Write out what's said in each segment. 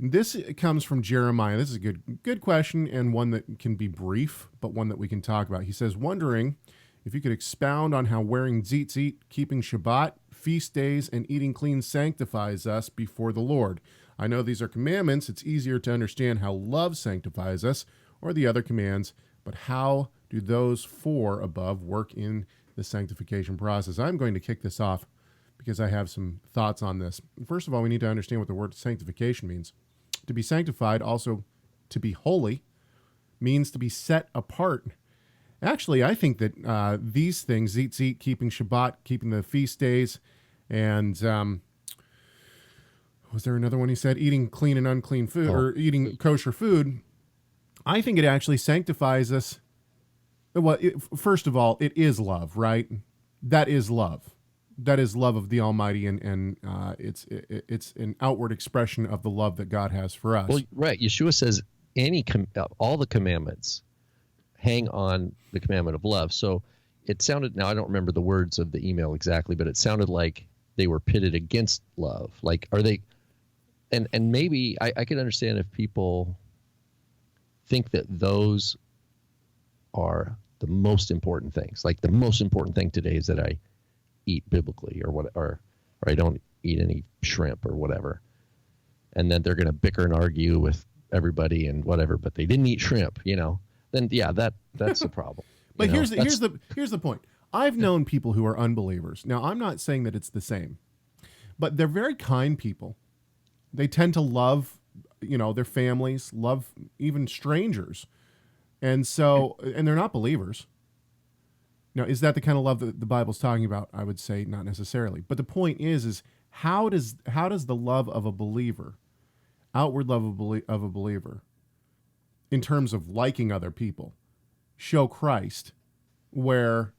This comes from Jeremiah. This is a good question, and one that can be brief, but one that we can talk about. He says, wondering if you could expound on how wearing tzitzit, keeping Shabbat, feast days, and eating clean sanctifies us before the Lord. I know these are commandments. It's easier to understand how love sanctifies us or the other commands, but how do those four above work in the sanctification process? I'm going to kick this off because I have some thoughts on this. First of all, we need to understand what the word sanctification means. To be sanctified, also to be holy, means to be set apart. Actually, I think that these things, tzitzit, keeping Shabbat, keeping the feast days, and was there another one he said? Eating clean and unclean food, or eating kosher food. I think it actually sanctifies us. Well, first of all, it is love, right? That is love. That is love of the Almighty, and it's an outward expression of the love that God has for us. Well, right. Yeshua says all the commandments hang on the commandment of love. So it sounded, now I don't remember the words of the email exactly, but it sounded like they were pitted against love. Like, are they, and maybe I could understand if people think that those are the most important things. Like the most important thing today is that I eat biblically or I don't eat any shrimp or whatever. And then they're going to bicker and argue with everybody and whatever, but they didn't eat shrimp, then yeah, that's a problem. But here's the point. I've known people who are unbelievers. Now, I'm not saying that it's the same, but they're very kind people. They tend to love, their families, love even strangers. And so, and they're not believers. Now, is that the kind of love that the Bible's talking about? I would say not necessarily. But the point is how does the love of a believer, outward love of a believer, in terms of liking other people, show Christ, where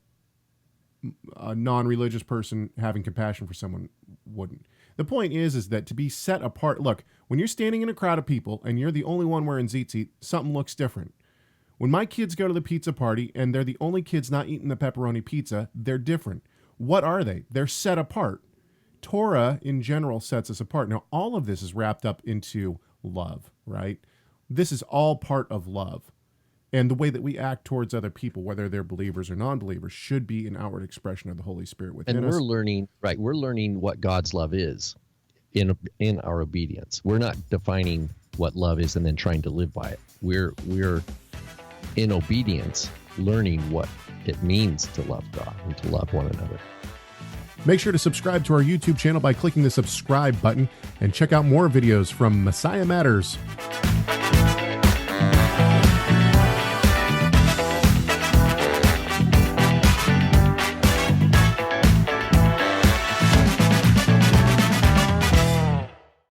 a non-religious person having compassion for someone wouldn't? The point is that to be set apart, look, when you're standing in a crowd of people and you're the only one wearing tzitzit, something looks different. When my kids go to the pizza party and they're the only kids not eating the pepperoni pizza, they're different. What are they? They're set apart. Torah, in general, sets us apart. Now, all of this is wrapped up into love, right? This is all part of love. And the way that we act towards other people, whether they're believers or non-believers, should be an outward expression of the Holy Spirit within us. And we're learning what God's love is in our obedience. We're not defining what love is and then trying to live by it. We're in obedience, learning what it means to love God and to love one another. Make sure to subscribe to our YouTube channel by clicking the subscribe button and check out more videos from Messiah Matters.